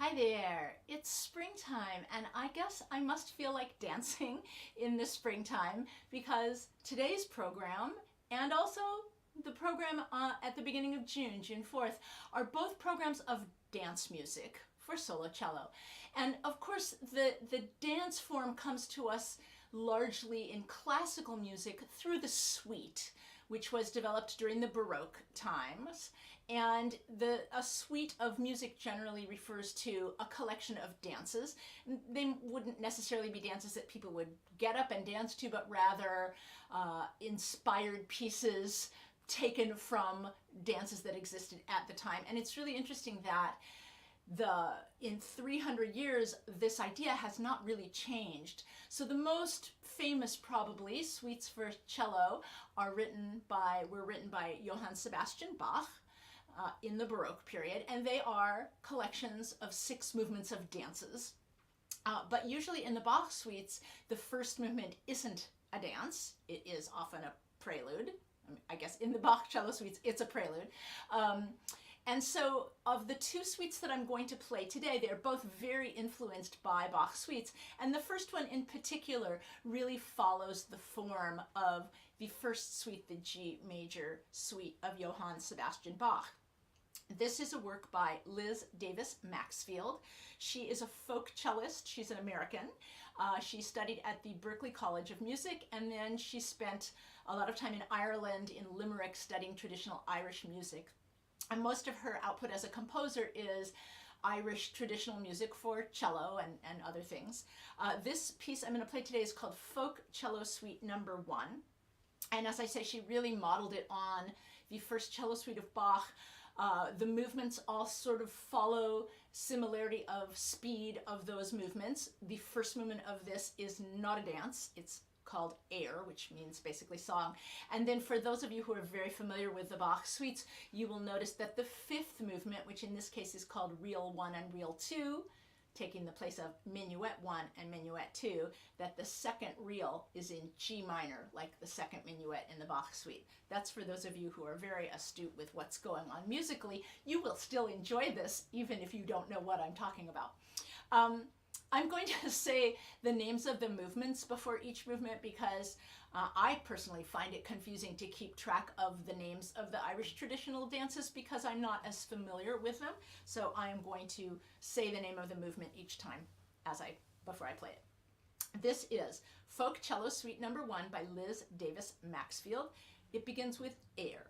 Hi there, it's springtime and I guess I must feel like dancing in the springtime because today's program and also the program at the beginning of June, June 4th, are both programs of dance music for solo cello. And of course the dance form comes to us largely in classical music through the suite, which was developed during the Baroque times. And a suite of music generally refers to a collection of dances. They wouldn't necessarily be dances that people would get up and dance to, but rather inspired pieces taken from dances that existed at the time. And it's really interesting that in 300 years, this idea has not really changed. So the most famous, probably, suites for cello were written by Johann Sebastian Bach in the Baroque period, and they are collections of 6 movements of dances. But usually in the Bach suites, the first movement isn't a dance. It is often a prelude. I guess in the Bach cello suites, it's a prelude. And so of the 2 suites that I'm going to play today, they're both very influenced by Bach suites. And the first one in particular really follows the form of the first suite, the G major suite of Johann Sebastian Bach. This is a work by Liz Davis Maxfield. She is a folk cellist. She's an American. She studied at the Berklee College of Music, and then she spent a lot of time in Ireland, in Limerick, studying traditional Irish music. And most of her output as a composer is Irish traditional music for cello and other things. This piece I'm going to play today is called Folk Cello Suite Number 1. And as I say, she really modeled it on the first cello suite of Bach. The movements all sort of follow similarity of speed of those movements. The first movement of this is not a dance. It's called air, which means basically song. And then for those of you who are very familiar with the Bach suites, you will notice that the 5th movement, which in this case is called Reel 1 and Reel 2, taking the place of Minuet 1 and Minuet 2, that the second reel is in G minor, like the second minuet in the Bach suite. That's for those of you who are very astute with what's going on musically. You will still enjoy this, even if you don't know what I'm talking about. I'm going to say the names of the movements before each movement because I personally find it confusing to keep track of the names of the Irish traditional dances because I'm not as familiar with them. So I am going to say the name of the movement each time before I play it. This is Folk Cello Suite Number 1 by Liz Davis Maxfield. It begins with air.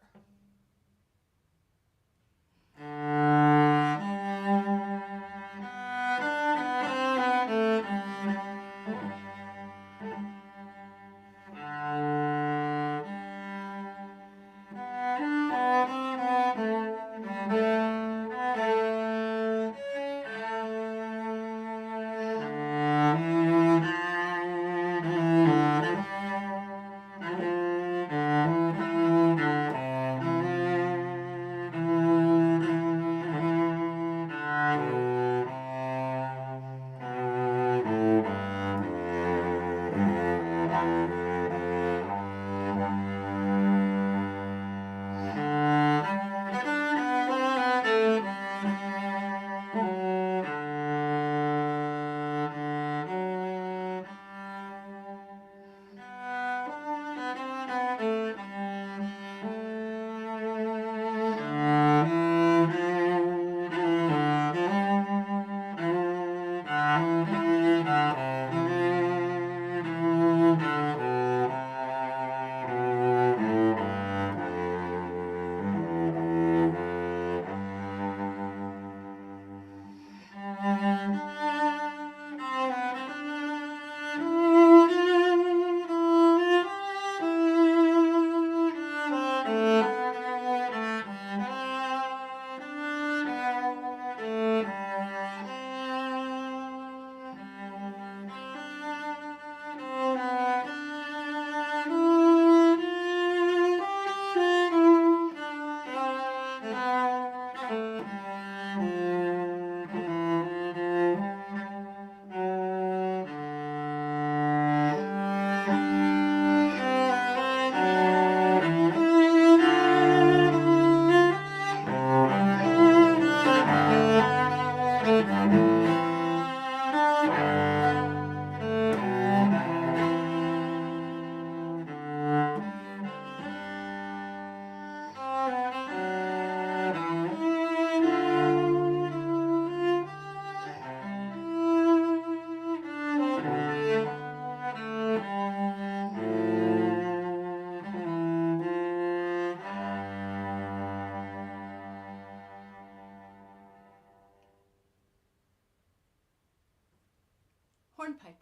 hornpipe.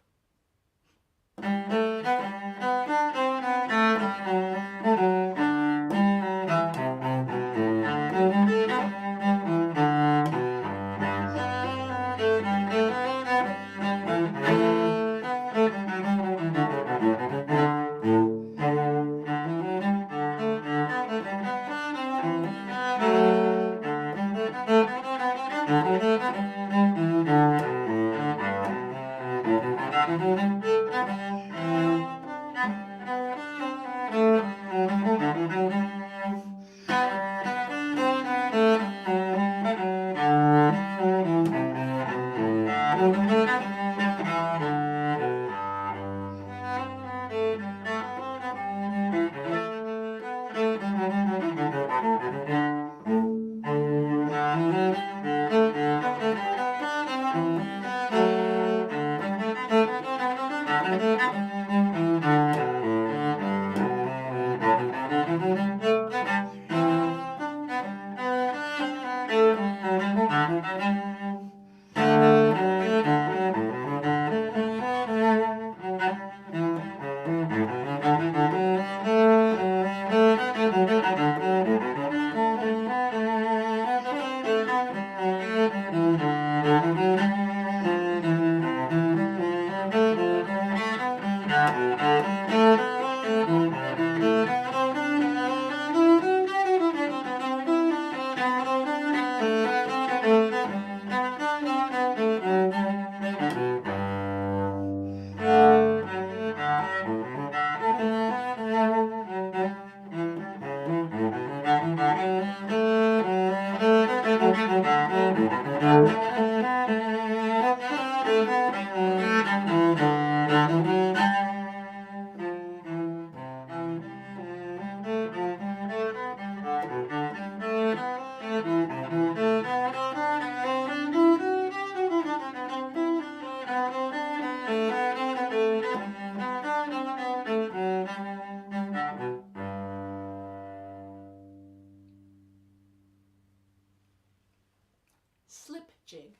Slip jig.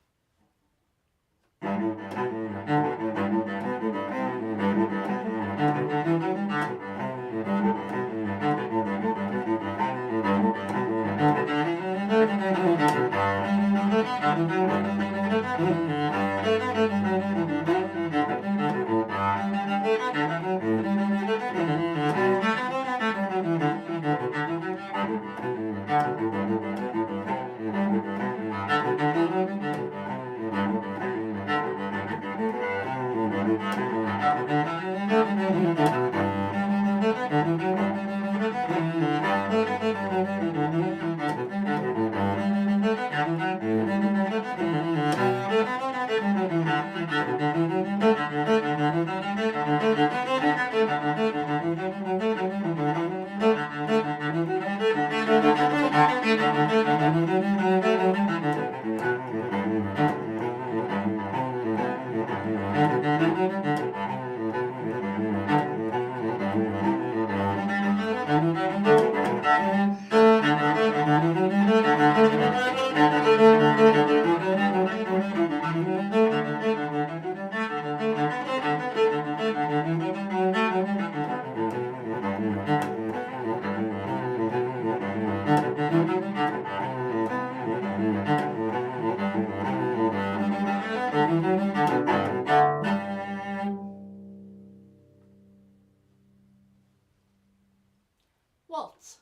Waltz.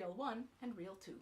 reel 1 and reel 2.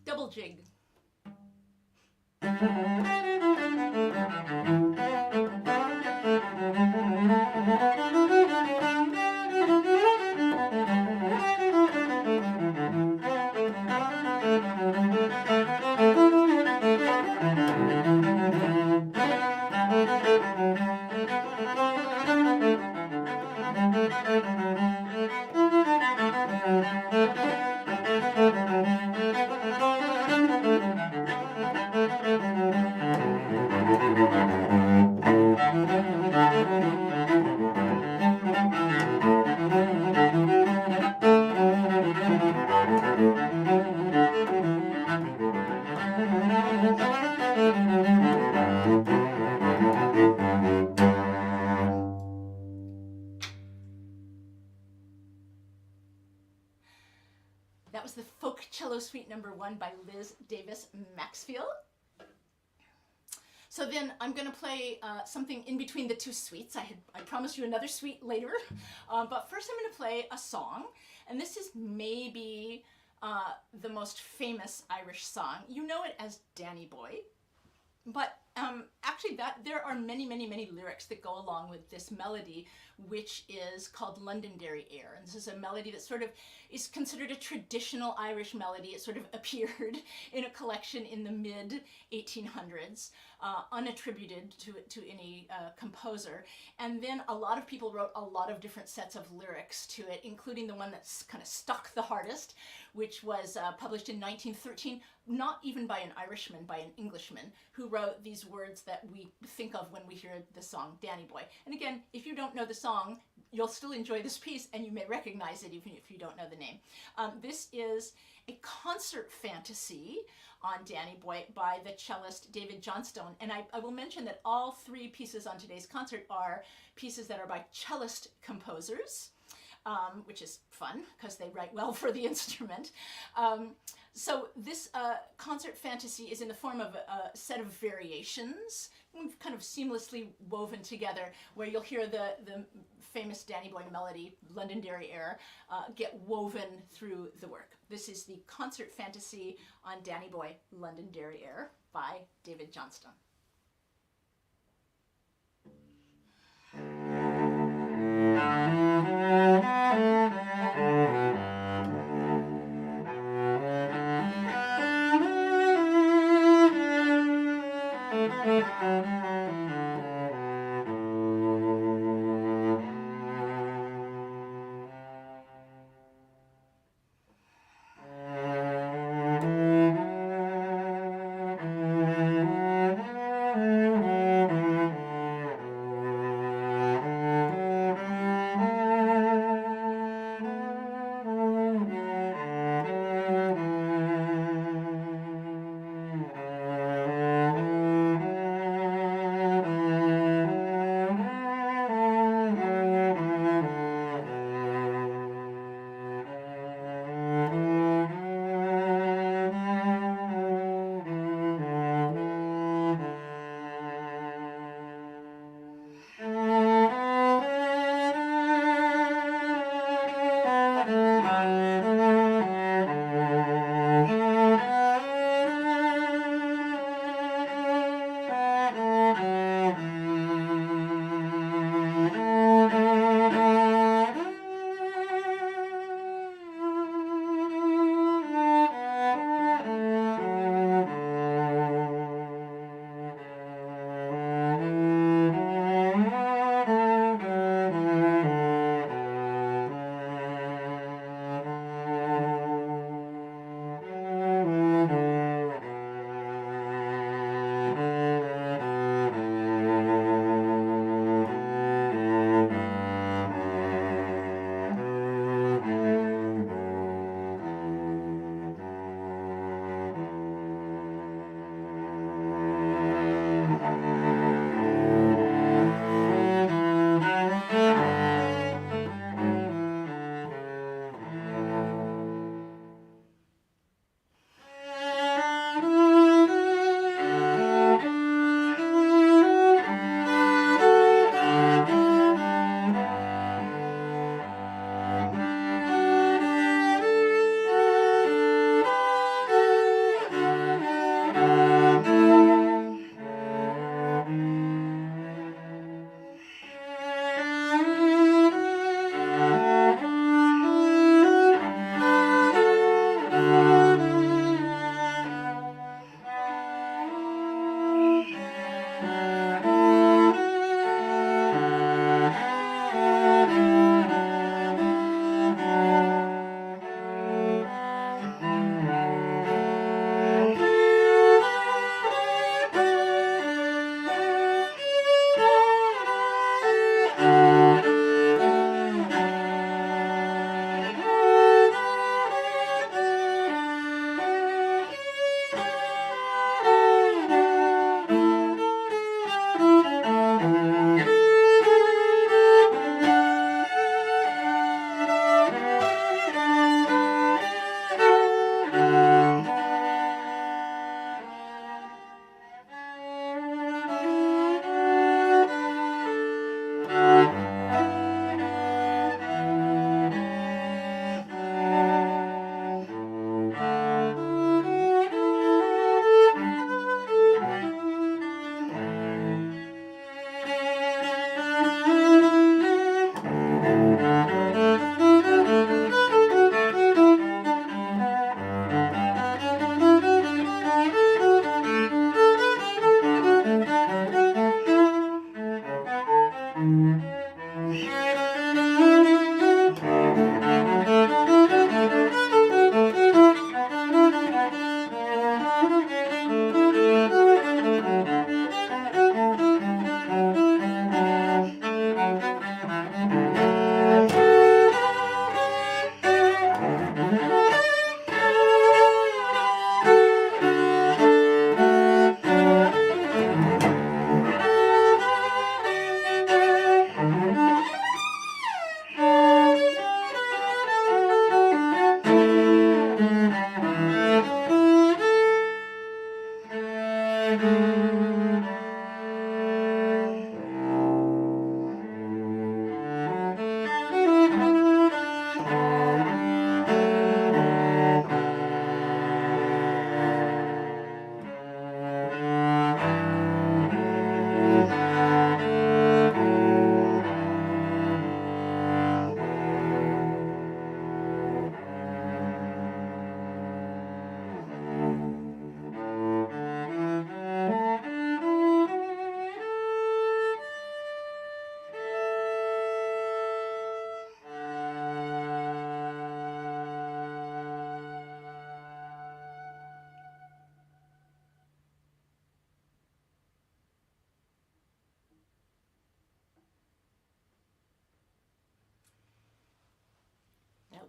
Double jig. That was the Folk Cello Suite No. 1 by Liz Davis Maxfield. So then I'm going to play something in between the two suites. I promised you another suite later, but first I'm going to play a song, and this is maybe the most famous Irish song. You know it as Danny Boy, but actually there are many, many, many lyrics that go along with this melody, which is called Londonderry Air. And this is a melody that sort of is considered a traditional Irish melody. It sort of appeared in a collection in the mid-1800s, unattributed to any composer. And then a lot of people wrote a lot of different sets of lyrics to it, including the one that's kind of stuck the hardest, which was published in 1913, not even by an Irishman, by an Englishman, who wrote these words that we think of when we hear the song Danny Boy. And again, if you don't know the song, you'll still enjoy this piece, and you may recognize it even if you don't know the name. This is a concert fantasy on Danny Boy by the cellist David Johnstone. And I will mention that all three pieces on today's concert are pieces that are by cellist composers. which is fun because they write well for the instrument. So this concert fantasy is in the form of a set of variations, kind of seamlessly woven together, where you'll hear the famous Danny Boy melody, Londonderry Air, get woven through the work. This is the concert fantasy on Danny Boy, Londonderry Air by David Johnston.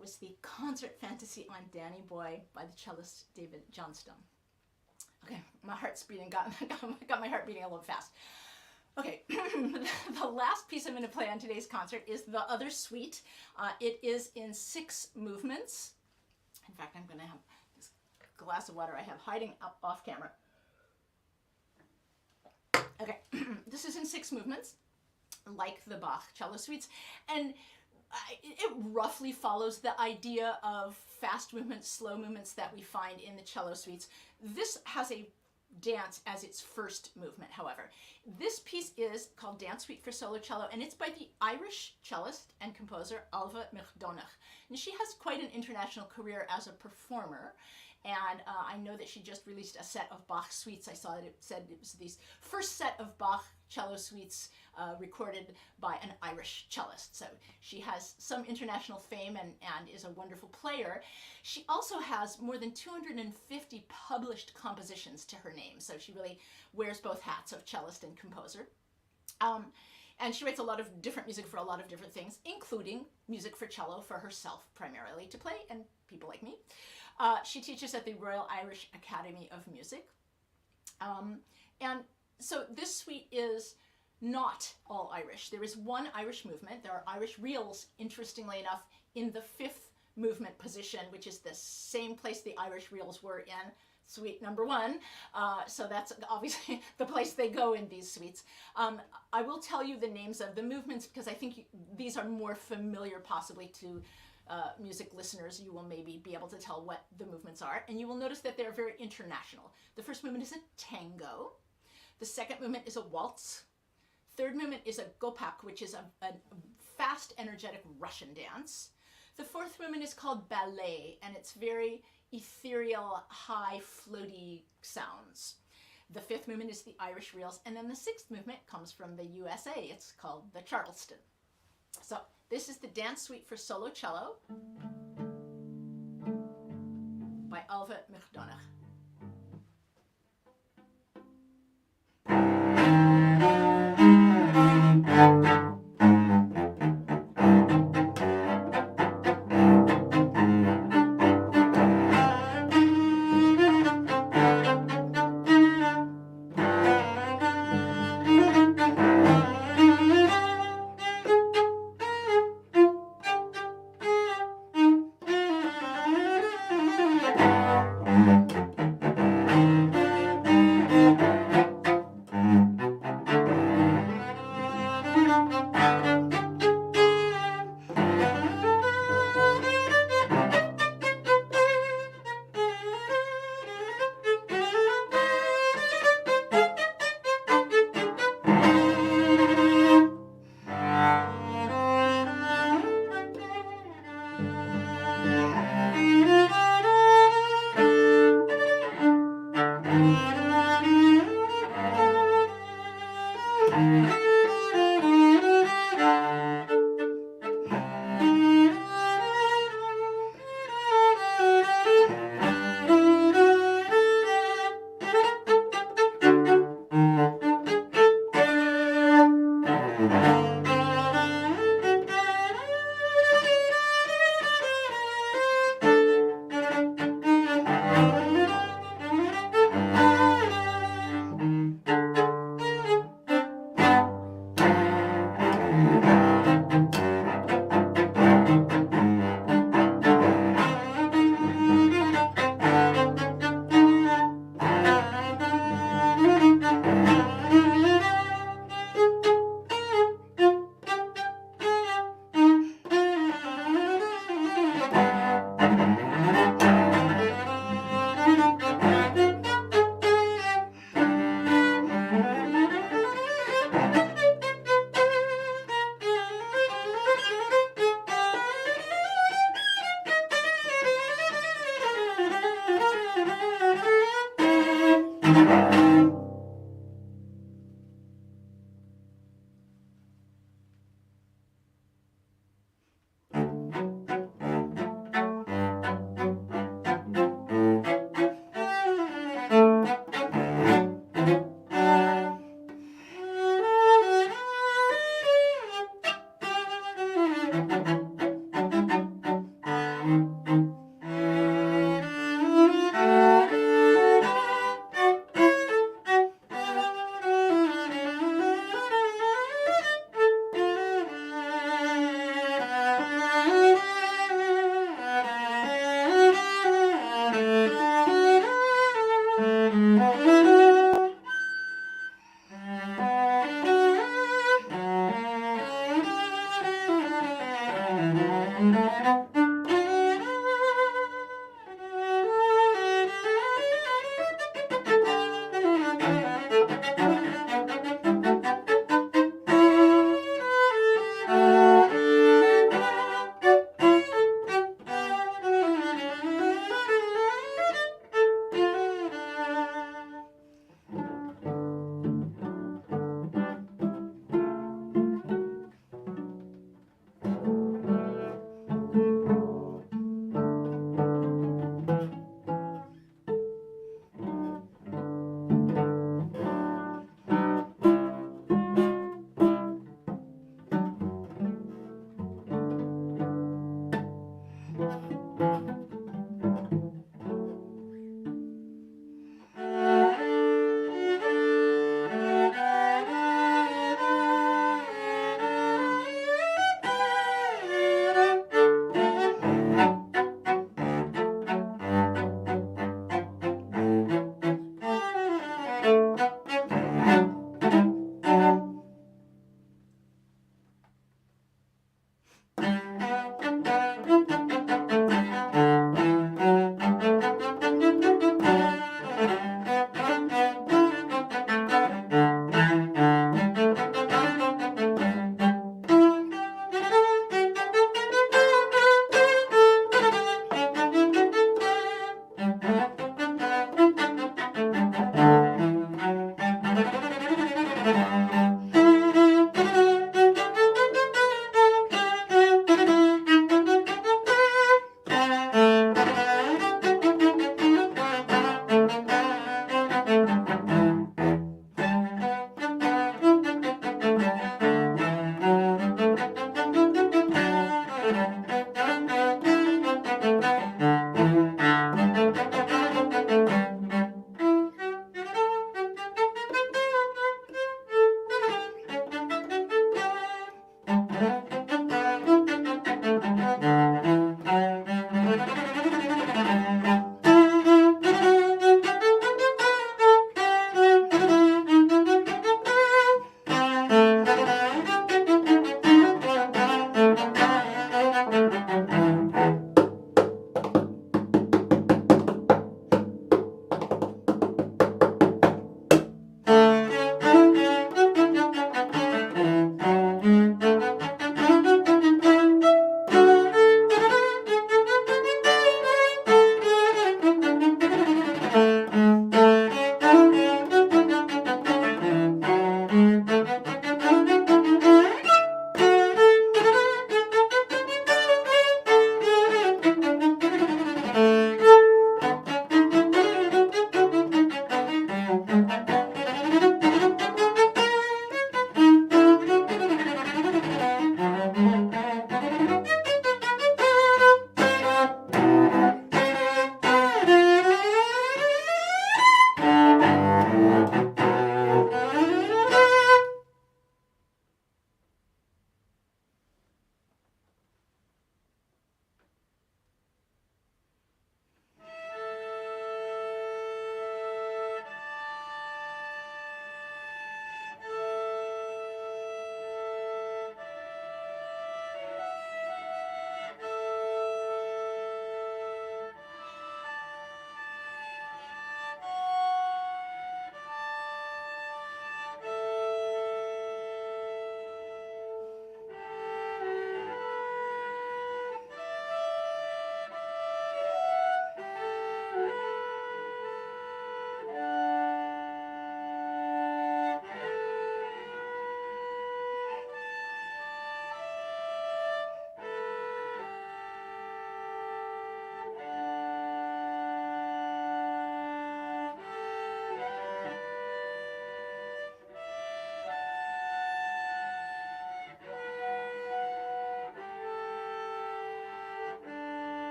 was the Concert Fantasy on Danny Boy by the cellist David Johnstone. Okay, my heart's beating, got my heart beating a little fast. Okay, the last piece I'm going to play on today's concert is the other suite. It is in 6 movements. In fact, I'm going to have this glass of water I have hiding up off camera. Okay, this is in 6 movements, like the Bach cello suites, and it roughly follows the idea of fast movements, slow movements that we find in the cello suites. This has a dance as its first movement, however. This piece is called Dance Suite for Solo Cello, and it's by the Irish cellist and composer Ailbhe McDonagh. And she has quite an international career as a performer, and I know that she just released a set of Bach suites. I saw that it said it was the first set of Bach cello suites recorded by an Irish cellist. So she has some international fame and is a wonderful player. She also has more than 250 published compositions to her name, so she really wears both hats of cellist and composer. And she writes a lot of different music for a lot of different things, including music for cello for herself primarily to play, and people like me. She teaches at the Royal Irish Academy of Music. And so this suite is not all Irish. There is one Irish movement. There are Irish reels, interestingly enough, in the 5th movement position, which is the same place the Irish reels were in suite number 1. So that's obviously the place they go in these suites. I will tell you the names of the movements because I think these are more familiar possibly to music listeners. You will maybe be able to tell what the movements are, and you will notice that they're very international. The first movement is a tango. The second movement is a waltz. Third movement is a gopak, which is a fast, energetic Russian dance. The fourth movement is called ballet, and it's very ethereal, high, floaty sounds. The 5th movement is the Irish reels, and then the 6th movement comes from the USA. It's called the Charleston. So this is the Dance Suite for Solo Cello by Ailbhe McDonagh.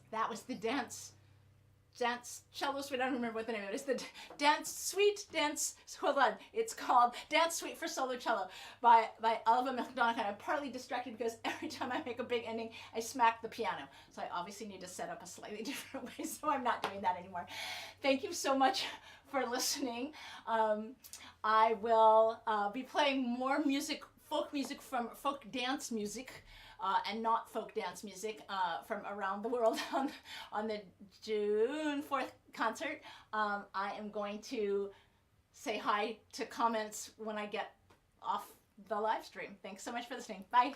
That was the dance cello suite. I don't remember what the name of it is. The dance. Hold on. It's called Dance Suite for Solo Cello by Alva McDonagh. I'm partly distracted because every time I make a big ending, I smack the piano. So I obviously need to set up a slightly different way. So I'm not doing that anymore. Thank you so much for listening. I will be playing more music, folk dance music. And not folk dance music from around the world on the June 4th concert. I am going to say hi to comments when I get off the live stream. Thanks so much for listening. Bye.